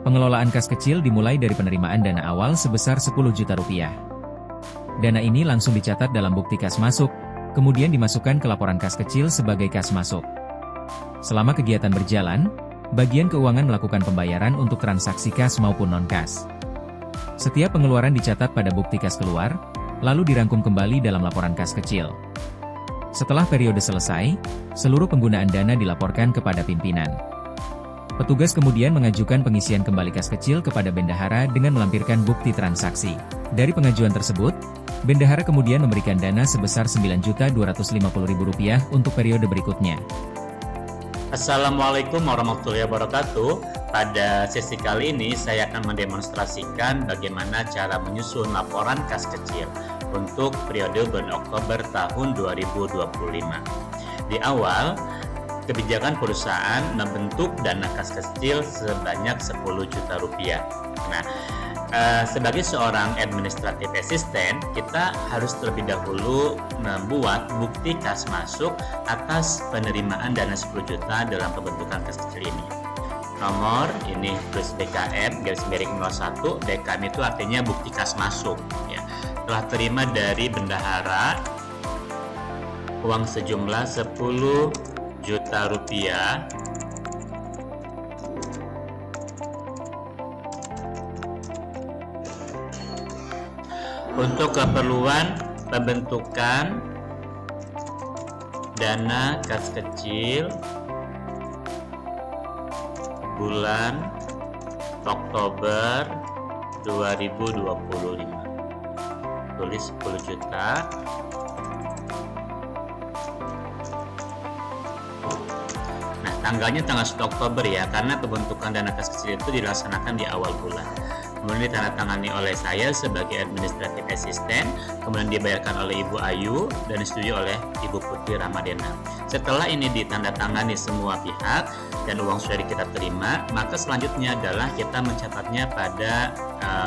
Pengelolaan kas kecil dimulai dari penerimaan dana awal sebesar 10 juta rupiah. Dana ini langsung dicatat dalam bukti kas masuk, kemudian dimasukkan ke laporan kas kecil sebagai kas masuk. Selama kegiatan berjalan, bagian keuangan melakukan pembayaran untuk transaksi kas maupun non-kas. Setiap pengeluaran dicatat pada bukti kas keluar, lalu dirangkum kembali dalam laporan kas kecil. Setelah periode selesai, seluruh penggunaan dana dilaporkan kepada pimpinan. Petugas kemudian mengajukan pengisian kembali kas kecil kepada bendahara dengan melampirkan bukti transaksi. Dari pengajuan tersebut, bendahara kemudian memberikan dana sebesar Rp9.250.000 untuk periode berikutnya. Assalamualaikum warahmatullahi wabarakatuh. Pada sesi kali ini saya akan mendemonstrasikan bagaimana cara menyusun laporan kas kecil untuk periode bulan Oktober tahun 2025. Di awal, kebijakan perusahaan membentuk dana kas kecil sebanyak 10 juta rupiah. Nah, sebagai seorang administratif asisten, kita harus terlebih dahulu membuat bukti kas masuk atas penerimaan dana 10 juta dalam pembentukan kas kecil ini. Nomor ini plus BKM garis miring 01, BKM itu artinya bukti kas masuk ya. Telah terima dari bendahara uang sejumlah 10 juta rupiah untuk keperluan pembentukan dana kas kecil bulan Oktober 2025. Tulis 10 juta. Nah, tanggalnya tanggal 1 Oktober ya, karena pembentukan dana kas kecil itu dilaksanakan di awal bulan. Kemudian ditandatangani oleh saya sebagai administratif asisten, kemudian dibayarkan oleh Ibu Ayu dan disetujui oleh Ibu Putri Ramadena. Setelah ini ditandatangani semua pihak dan uang sudah kita terima, maka selanjutnya adalah kita mencatatnya pada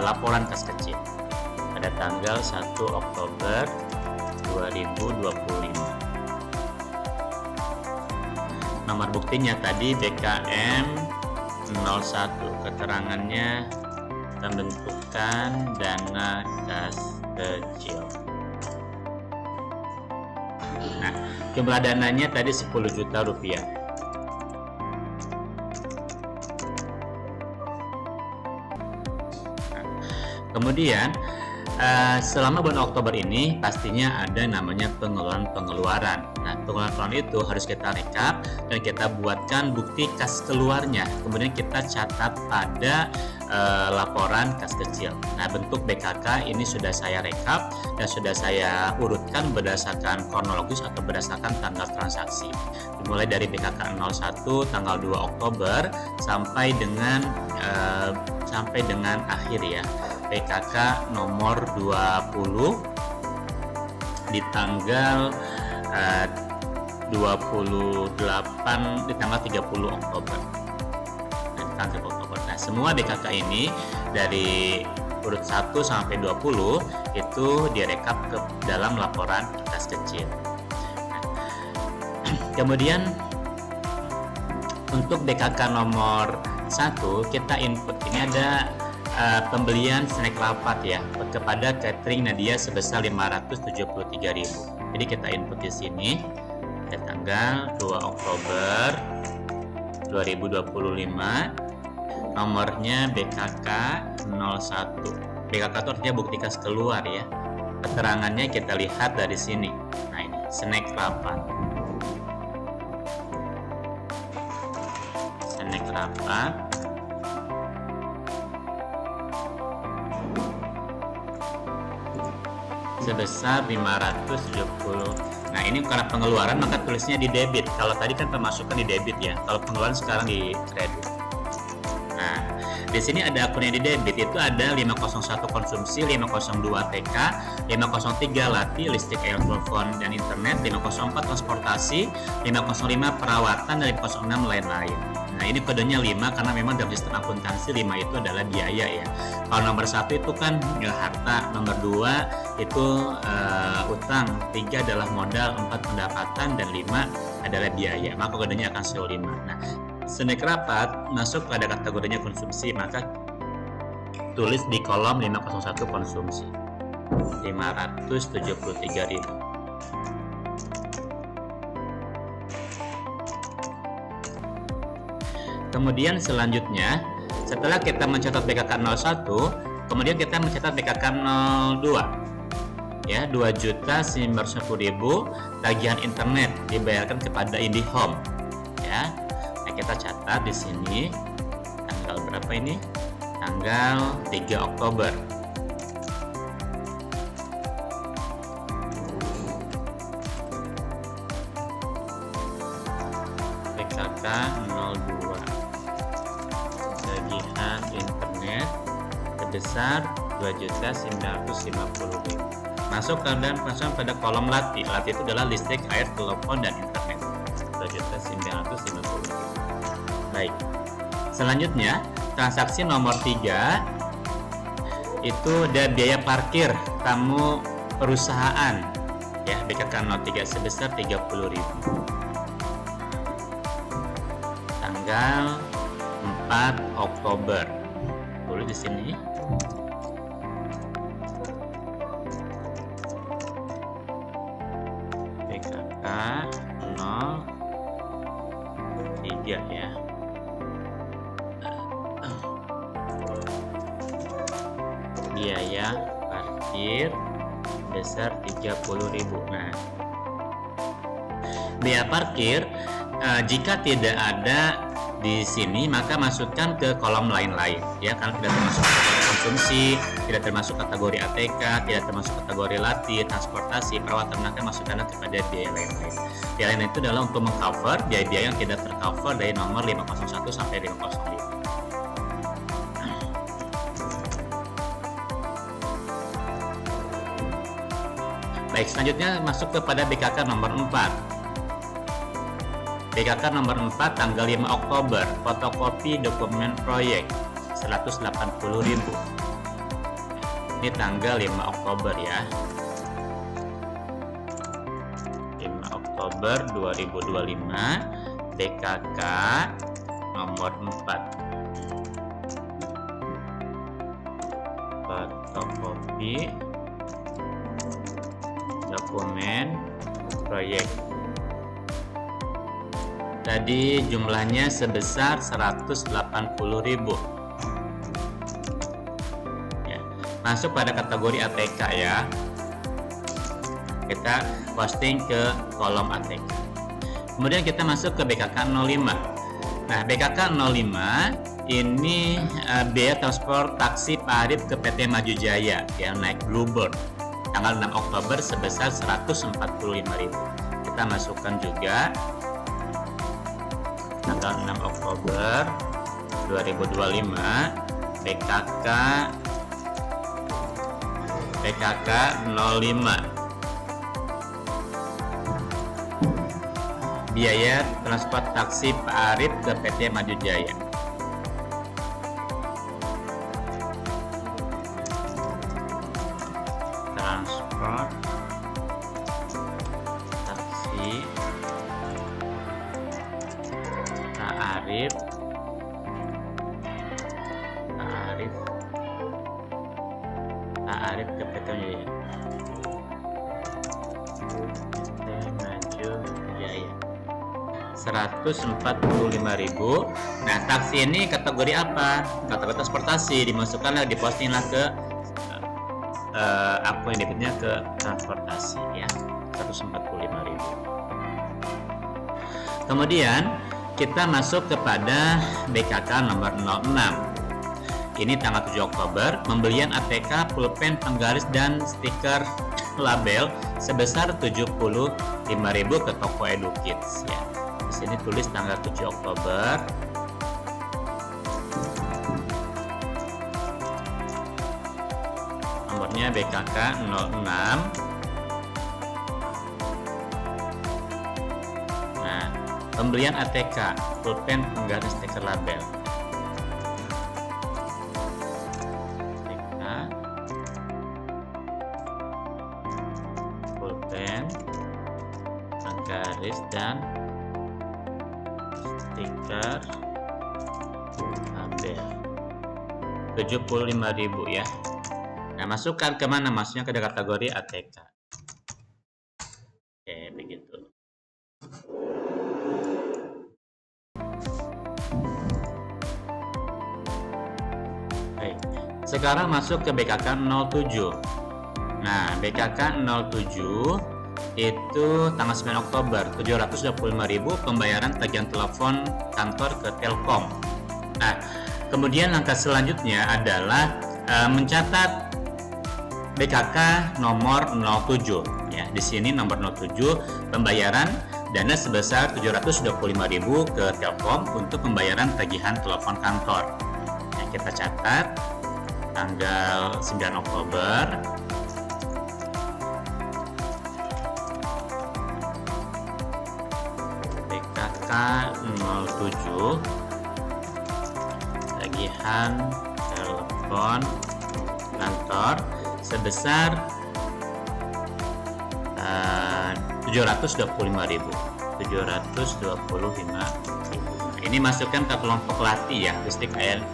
laporan kas kecil pada tanggal 1 Oktober 2025. Nomor buktinya tadi BKM 01, keterangannya pembentukan dana kas kecil. Nah, jumlah dananya tadi 10 juta rupiah. Nah, kemudian selama bulan Oktober ini pastinya ada namanya pengeluaran. Nah, pengeluaran itu harus kita rekap dan kita buatkan bukti kas keluarnya. Kemudian kita catat pada laporan kas kecil. Nah, bentuk BKK ini sudah saya rekap dan sudah saya urutkan berdasarkan kronologis atau berdasarkan tanggal transaksi. Dimulai dari BKK 01 tanggal 2 Oktober sampai dengan akhir ya. BKK nomor 20 di tanggal 28 di tanggal 30 Oktober. Nah, semua BKK ini dari urut 1 sampai 20 itu direkap ke dalam laporan kas kecil. Nah, kemudian untuk BKK nomor 1 kita input ini ada pembelian snack rapat ya kepada catering Nadia sebesar 573.000. Jadi kita input di sini pada tanggal 2 Oktober 2025. Nomornya BKK 01. BKK itu artinya bukti kas keluar ya. Keterangannya kita lihat dari sini. Nah, ini snack rapat. Snack rapat sebesar 570. Nah, ini karena pengeluaran maka tulisnya di debit. Kalau tadi kan pemasukan di debit ya. Kalau pengeluaran sekarang di kredit. Nah, di sini ada akun yang di debit itu ada 501 konsumsi, 502 TK, 503 lati listrik telepon dan internet, 504 transportasi, 505 perawatan dan 506 lain-lain. Nah, ini kodenya 5 karena memang dalam sistem akuntansi 5 itu adalah biaya ya. Kalau nomor 1 itu kan harta, nomor 2 itu utang, 3 adalah modal, 4 pendapatan dan 5 adalah biaya. Maka kodenya akan selalu 5. Nah, snack rapat masuk pada kategorinya konsumsi, maka tulis di kolom 501 konsumsi 573.000. Kemudian selanjutnya, setelah kita mencatat BKK 01, kemudian kita mencatat BKK 02. Ya, 2.950.000 tagihan internet dibayarkan kepada IndiHome. Ya. Nah, kita catat di sini tanggal berapa ini? Tanggal 3 Oktober. BKK 02. Tagihan internet sebesar 2.950.000. Masuk dan masuk pada kolom LATI. LATI itu adalah listrik, air, telepon, dan internet. 2.950.000. Baik. Selanjutnya, transaksi nomor 3 itu ada biaya parkir tamu perusahaan. Ya, BKK 03 sebesar 30.000. Tanggal 4 Oktober. Tulis di sini. BKK 03 ya. Biaya parkir besar 30.000. Nah, biaya parkir jika tidak ada di sini maka masukkan ke kolom lain-lain ya, karena tidak termasuk kategori konsumsi, tidak termasuk kategori ATK, tidak termasuk kategori LATI, transportasi, perawatan, maka masukkan kepada biaya lain-lain. Biaya lain itu adalah untuk mengcover biaya-biaya yang tidak tercover dari nomor 501 sampai 505. Baik, selanjutnya masuk kepada BKK nomor 4. BKK nomor 4 tanggal 5 Oktober, fotokopi dokumen proyek 180.000. Ini tanggal 5 Oktober ya. 5 Oktober 2025, BKK nomor 4. Fotokopi dokumen proyek. Tadi jumlahnya sebesar 180.000. Ya, masuk pada kategori ATK ya. Kita posting ke kolom ATK. Kemudian kita masuk ke BKK 05. Nah, BKK 05 ini biaya transport taksi Pak Arif ke PT Maju Jaya yang naik Bluebird tanggal 6 Oktober sebesar 145.000. Kita masukkan juga tanggal 6 Oktober 2025 BKK 05. Biaya transport taksi Pak Arif ke PT Maju Jaya. Transport taksi Pak Arif ke PT Maju Jaya 145.000. Nah, taksi ini kategori apa? Kategori transportasi. Dimasukkanlah, dipostinglah ke akun debitnya ke transportasi ya, 145.000. Kemudian kita masuk kepada BKK nomor 06. Ini tanggal 7 Oktober, pembelian ATK, pulpen, penggaris, dan stiker label sebesar 75.000 ke toko EduKids ya. Di sini tulis tanggal 7 Oktober. Nomornya BKK 06. Nah, pembelian ATK, pulpen, penggaris, stiker label. Pulpen, penggaris, dan stiker tabel 75.000 ya. Nah, masukkan kemana? Masuknya ke kategori ATK. Oke, begitu. Baik, sekarang masuk ke BKK 07. Nah, BKK 07 itu tanggal 9 Oktober 725.000 pembayaran tagihan telepon kantor ke Telkom. Nah, kemudian langkah selanjutnya adalah mencatat BKK nomor 07 ya. Di sini nomor 07 pembayaran dana sebesar 725.000 ke Telkom untuk pembayaran tagihan telepon kantor. Nah, kita catat tanggal 9 Oktober BKK 07 tagihan telepon kantor sebesar 725.000. Ini masukkan ke kelompok LATI ya, listrik air,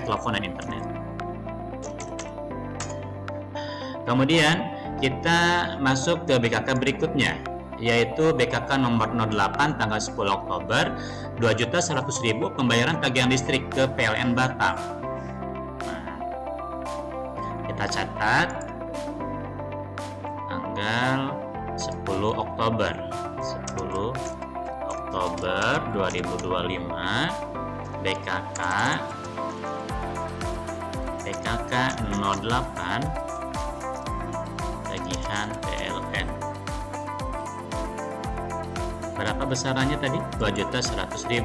telepon dan internet. Kemudian kita masuk ke BKK berikutnya, yaitu BKK nomor 08 tanggal 10 Oktober 2.100.000 pembayaran tagihan listrik ke PLN Batam. Kita catat tanggal 10 Oktober 2025 BKK 08 tagihan PLN. Berapa besarannya tadi? 2.100.000.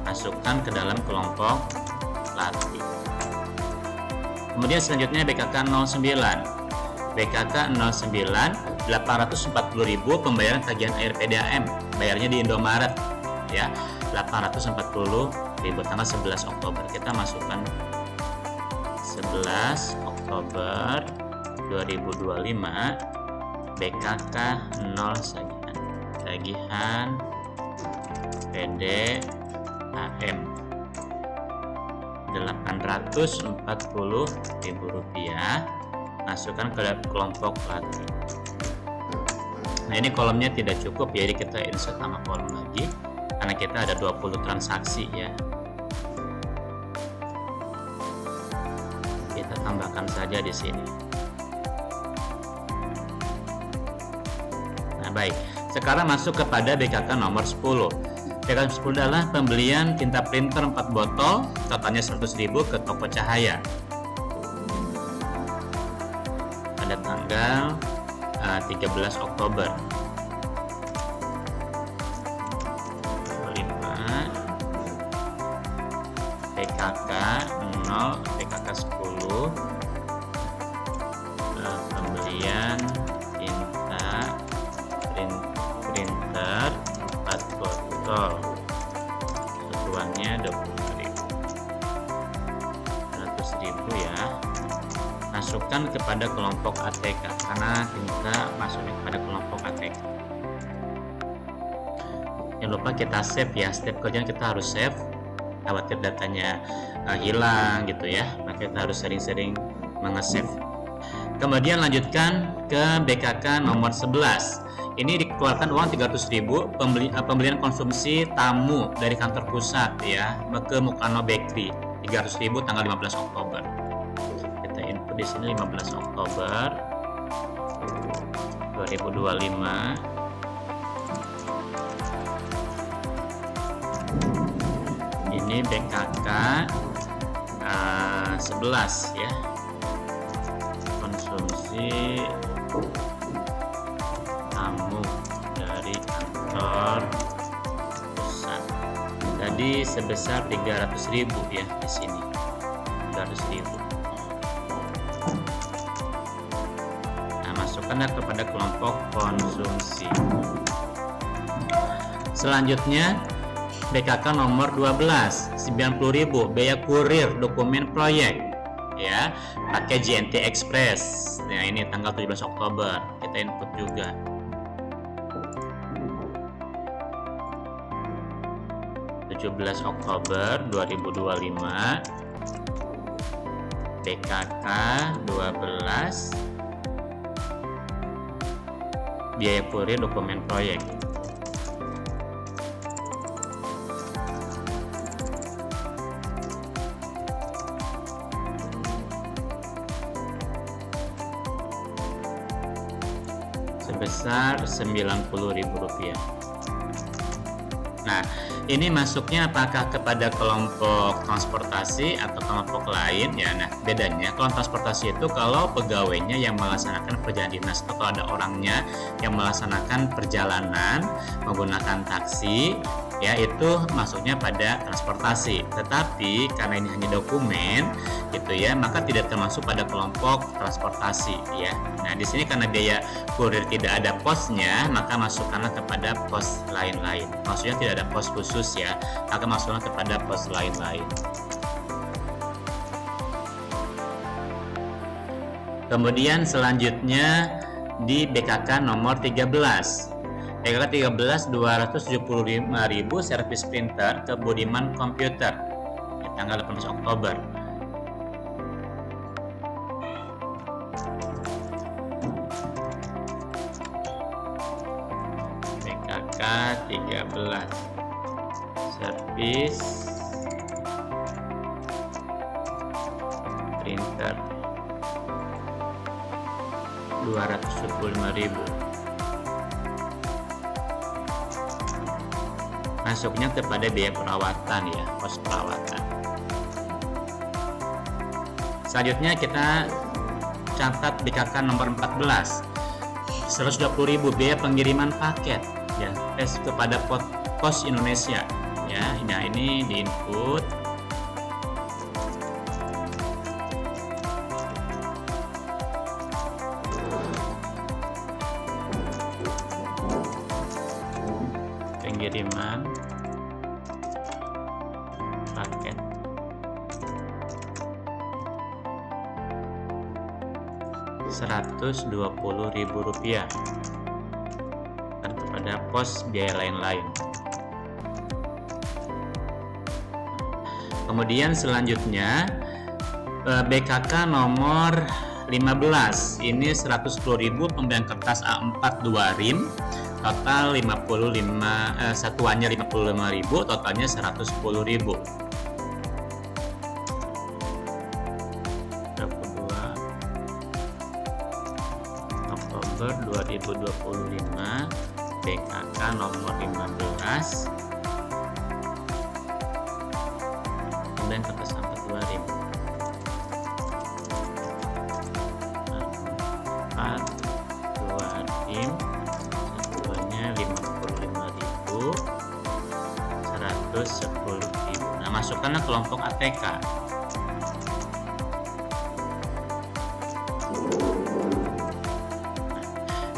Masukkan ke dalam kelompok LATI. Kemudian selanjutnya BKK 09. BKK 09 840.000 pembayaran tagihan air PDAM. Bayarnya di Indomaret ya. 840.000 tanggal 11 Oktober. Kita masukkan 11 Oktober 2025 BKK 0 tagihan PDAM Rp840.000, masukkan ke kelompok LATI. Nah, ini kolomnya tidak cukup, jadi kita insert nama kolom lagi karena kita ada 20 transaksi ya. Kita tambahkan saja di sini. Nah, baik. Sekarang masuk kepada BKK nomor 10. BKK 10 adalah pembelian tinta printer 4 botol, totalnya 100.000 ke toko Cahaya. Pada tanggal 13 Oktober 2025. BKK 0, BKK 10 pembelian tinta printer 4 botol, satuannya 100.000 ya. Masukkan kepada kelompok ATK karena tinta masuknya kepada kelompok ATK. Jangan lupa kita save ya, setiap kerjaan kita harus save, khawatir datanya hilang gitu ya, maka kita harus sering-sering menge-save. Kemudian lanjutkan ke BKK nomor 11. Ini dikeluarkan uang 300.000 pembelian konsumsi tamu dari kantor pusat ya ke Mukano Bakery, 300.000 tanggal 15 Oktober. Kita input di sini 15 Oktober 2025. Ini BKK 11 ya, konsumsi tamu dari kantor pusat. Tadi sebesar 300.000 ya di sini. 300.000. Nah, masukkanlah kepada kelompok konsumsi. Selanjutnya BKK nomor 12, 90.000 biaya kurir dokumen proyek ya, pakai JNT Express. Nah, ini tanggal 17 Oktober kita input juga. 17 Oktober 2025, BKK 12, biaya kurir dokumen proyek. Sebesar Rp90.000. Nah, ini masuknya apakah kepada kelompok transportasi atau kelompok lain ya? Nah, bedanya kelompok transportasi itu kalau pegawainya yang melaksanakan perjalanan dinas, atau kalau ada orangnya yang melaksanakan perjalanan menggunakan taksi, ya itu masuknya pada transportasi. Tetapi karena ini hanya dokumen gitu ya, maka tidak termasuk pada kelompok transportasi ya. Nah, di sini karena biaya kurir tidak ada posnya, maka masukkanlah kepada pos lain-lain. Maksudnya tidak ada pos khusus ya, maka masukkanlah kepada pos lain-lain. Kemudian selanjutnya di BKK nomor 13. BKK 13 Rp275.000 servis printer ke Budiman Komputer di tanggal 18 Oktober. BKK 13 servis printer Rp275.000. Masuknya kepada biaya perawatan ya, pos perawatan. Selanjutnya kita catat BKK nomor 14 Rp120.000 biaya pengiriman paket ya, tes kepada Pos Indonesia ya. Nah, ini di input. Pengiriman paket Rp120.000 dan kepada pos biaya lain-lain. Kemudian selanjutnya BKK nomor 15 ini Rp110.000 pembelian kertas A4 2 rim, total 55 satuannya Rp55.000, totalnya Rp110.000. 22 Oktober 2025, BKK nomor 15, pembelian kertas A4 2 rim, 4 2 rim, Rp55.000, Rp110.000. Nah, masukkanlah kelompok ATK.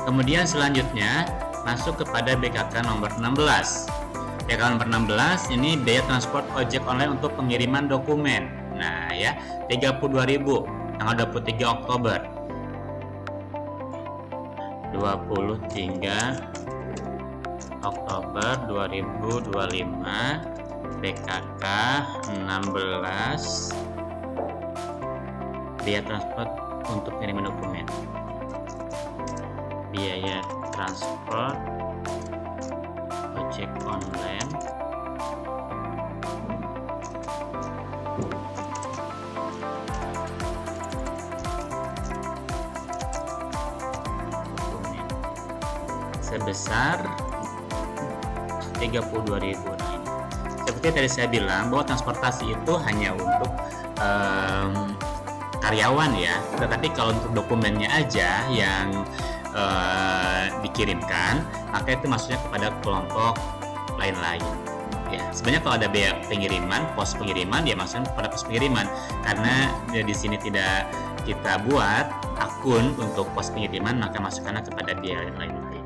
Kemudian selanjutnya masuk kepada BKK nomor 16. BKK nomor 16 ini biaya transport ojek online untuk pengiriman dokumen. Nah, ya, Rp32.000 tanggal 23 Oktober 2025, BKK 16 biaya transport untuk pengiriman dokumen. Biaya transport ojek online dokumen sebesar Rp32.000. Seperti tadi saya bilang bahwa transportasi itu hanya untuk karyawan ya, tetapi kalau untuk dokumennya aja yang dikirimkan, maka itu masuknya kepada kelompok lain-lain. Ya, sebenarnya kalau ada biaya pengiriman, pos pengiriman, dia masuknya kepada pos pengiriman, karena ya, di sini tidak kita buat akun untuk pos pengiriman, maka masukkannya kepada biaya lain-lain.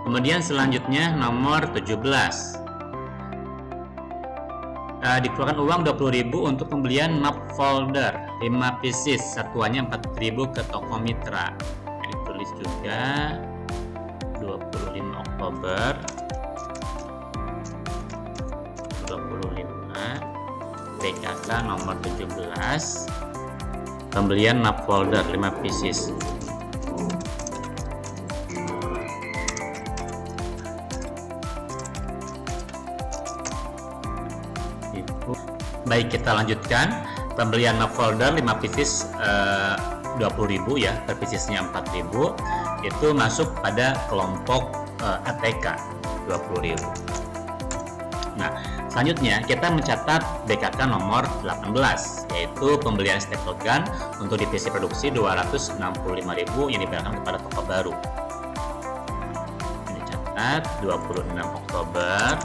Kemudian selanjutnya nomor 17. Dikeluarkan uang Rp20.000 untuk pembelian map folder 5 pieces, satuannya Rp4.000 ke toko mitra. Ditulis juga 25 Oktober 25 BKK nomor 17 pembelian map folder 5 pieces. Baik, kita lanjutkan. Pembelian map folder 5 pieces 20.000 ya, per piecesnya 4.000, itu masuk pada kelompok ATK 20.000. Nah, selanjutnya kita mencatat BKK nomor 18, yaitu pembelian staple gun untuk divisi produksi 265.000 yang diberikan kepada toko baru. Ini catat 26 Oktober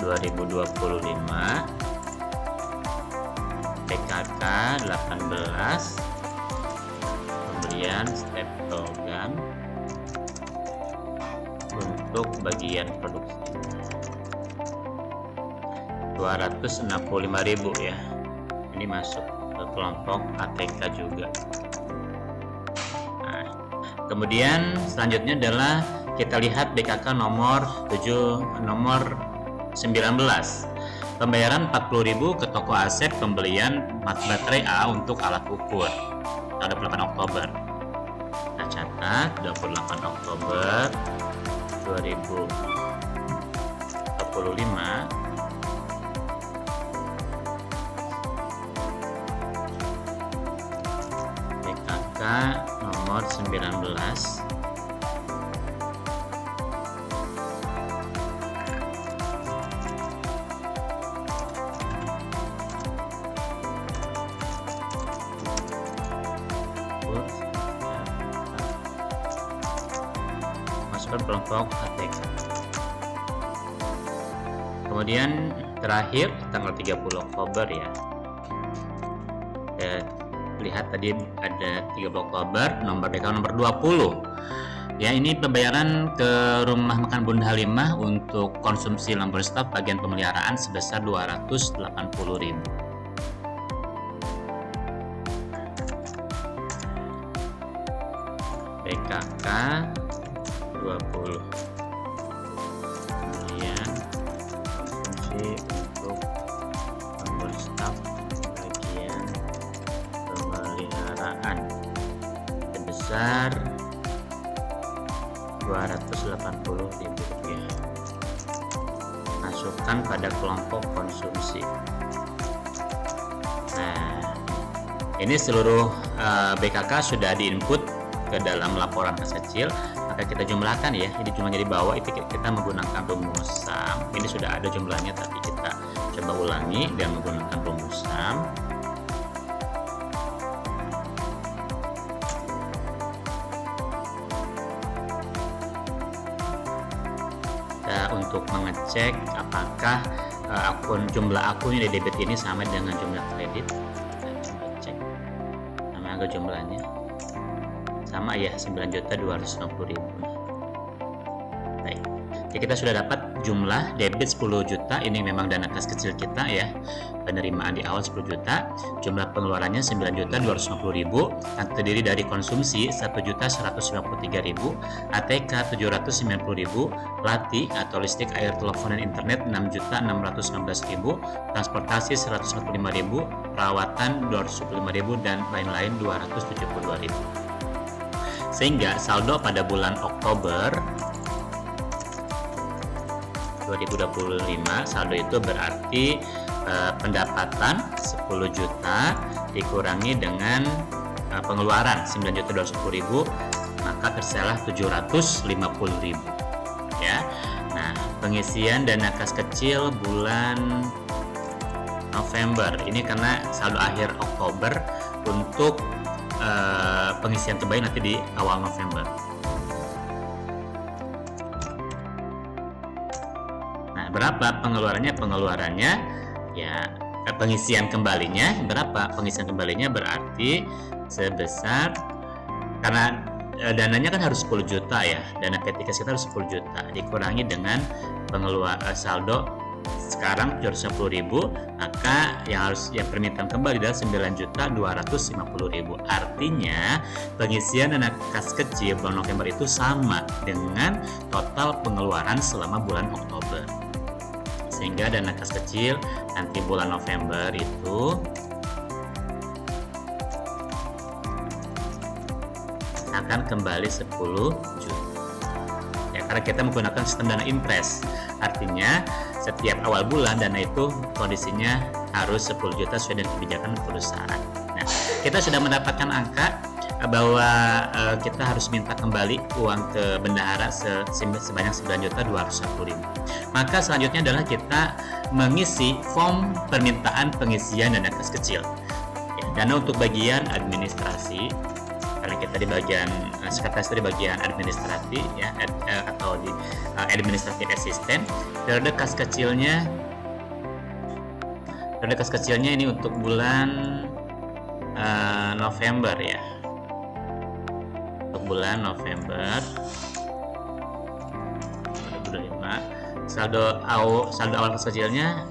2025 BKK 18 pembelian staple gun untuk bagian produksi 265.000 ya. Ini masuk ke kelompok ATK juga. Nah, kemudian selanjutnya adalah kita lihat BKK nomor 19. Pembayaran 40.000 ke toko Asep pembelian baterai A untuk alat ukur pada 28 Oktober. Kita catat 28 Oktober 2025 BKK nomor 19 masukkan kelompok ATK. Kemudian terakhir tanggal 30 Oktober ya. Lihat tadi ada 30 Oktober nomor BKK nomor 20. Ya, ini pembayaran ke rumah makan Bunda Halimah untuk konsumsi lampu staf bagian pemeliharaan sebesar 280.000. BKK 20. Kemudian konsumsi untuk lampu staf bagian pemeliharaan sebesar 280.000 rupiah. Masukkan pada kelompok konsumsi. Nah, ini seluruh BKK sudah diinput ke dalam laporan kas kecil. Maka kita jumlahkan ya. Ini jumlahnya di bawah itu kita menggunakan rumus SAM. Ini sudah ada jumlahnya, tapi kita coba ulangi dan menggunakan rumus SAM. Untuk mengecek apakah jumlah akun yang di debit ini sama dengan jumlah kredit. Kita coba cek sama angka jumlahnya sama ya, 9.260.000. Baik, jadi kita sudah dapat jumlah debit 10 juta. Ini memang dana kas kecil kita ya, penerimaan di awal 10 juta, jumlah pengeluarannya 9.260.000, terdiri dari konsumsi 1.153.000, ATK 790.000, LATI atau listrik, air, telepon, dan internet 6.616.000, transportasi 145.000, perawatan 275.000, dan lain-lain 272.000. Sehingga saldo pada bulan Oktober 2025, saldo itu berarti pendapatan 10 juta dikurangi dengan pengeluaran 9.210.000, maka tersalah 750.000 ya. Nah, pengisian dana kas kecil bulan November ini karena saldo akhir Oktober, untuk pengisian terbaik nanti di awal November. Nah, berapa pengeluarannya? Pengeluarannya ya, pengisian kembalinya berapa? Pengisian kembalinya berarti sebesar, karena dananya kan harus 10 juta ya, dana P3 kita harus 10 juta dikurangi dengan saldo sekarang 750.000, maka yang permintaan kembali adalah 9.250.000. Artinya pengisian dana kas kecil bulan November itu sama dengan total pengeluaran selama bulan Oktober. Sehingga dana kas kecil nanti bulan November itu akan kembali 10 juta. Ya, karena kita menggunakan sistem dana impres. Artinya setiap awal bulan dana itu kondisinya harus 10 juta sesuai dengan kebijakan perusahaan. Nah, kita sudah mendapatkan angka bahwa kita harus minta kembali uang ke bendahara sebanyak 9.250.000. Maka selanjutnya adalah kita mengisi form permintaan pengisian dana kas kecil. Ya, dana untuk bagian administrasi, karena kita di bagian sekretaris di bagian administratif ya, atau di administratif asisten. Periode kas kecilnya ini untuk bulan November ya. Untuk bulan November 2025, saldo awal kas kecilnya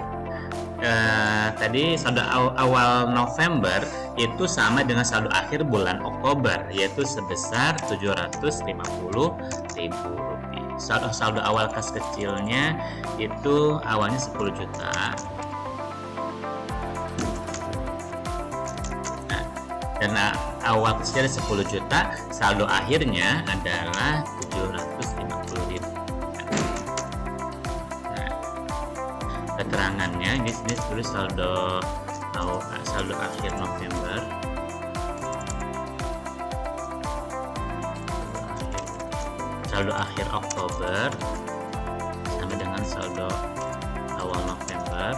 tadi saldo awal November itu sama dengan saldo akhir bulan Oktober, yaitu sebesar 750.000 rupiah. Saldo awal kas kecilnya itu awalnya 10 juta. Nah, dana awal kas kecilnya 10 juta, saldo akhirnya adalah 750.000. Nah, keterangannya ini tulis saldo akhir November, saldo akhir Oktober sama dengan saldo awal November.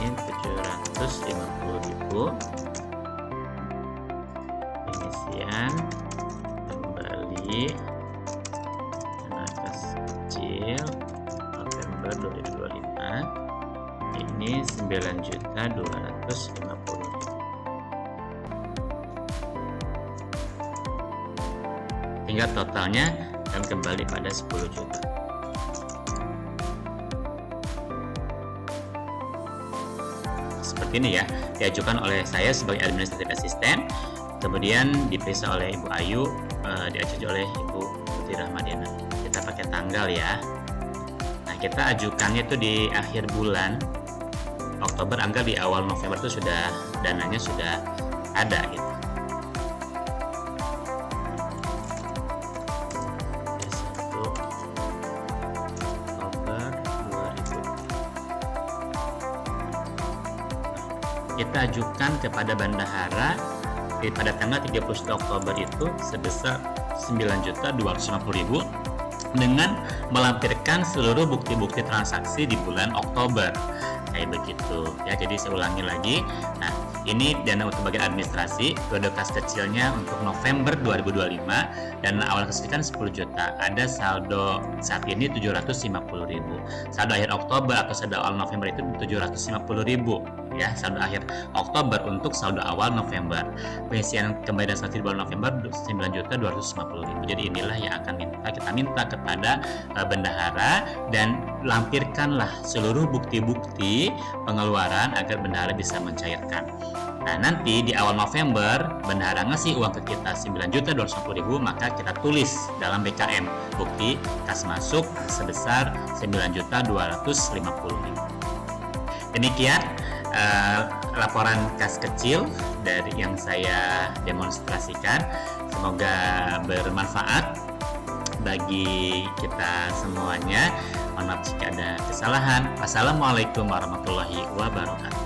Ini 750.000. Pengisian kembali dana kas kecil November 2025 ini 9.250.000. Hingga totalnya akan kembali pada 10 juta. Seperti ini ya, diajukan oleh saya sebagai administratif asisten, kemudian diperiksa oleh Ibu Ayu, diajukan oleh Ibu Putri Rahmadiana. Kita pakai tanggal ya. Nah, kita ajukannya itu di akhir bulan Oktober, anggap di awal November itu sudah dananya sudah ada gitu. Kita ajukan kepada bendahara pada tanggal 31 Oktober itu sebesar 9.250.000 dengan melampirkan seluruh bukti-bukti transaksi di bulan Oktober. Kayak begitu ya. Jadi saya ulangi lagi. Nah, ini dana untuk bagian administrasi, periode kas kecilnya untuk November 2025 dan awal kas kecil kan 10 juta. Ada saldo saat ini 750.000. Saldo akhir Oktober atau saldo awal November itu 750.000 ya. Saldo akhir Oktober untuk saldo awal November. Pengisian kembali dan saksi di bulan November 9.250.000. Jadi inilah yang akan kita minta kepada bendahara, dan lampirkanlah seluruh bukti-bukti pengeluaran agar bendahara bisa mencairkan. Nah, nanti di awal November bendahara ngasih uang ke kita 9.250.000, maka kita tulis dalam BKM bukti kas masuk sebesar 9.250.000. Demikian laporan kas kecil dari yang saya demonstrasikan. Semoga bermanfaat bagi kita semuanya. Mohon maaf jika ada kesalahan. Wassalamualaikum warahmatullahi wabarakatuh.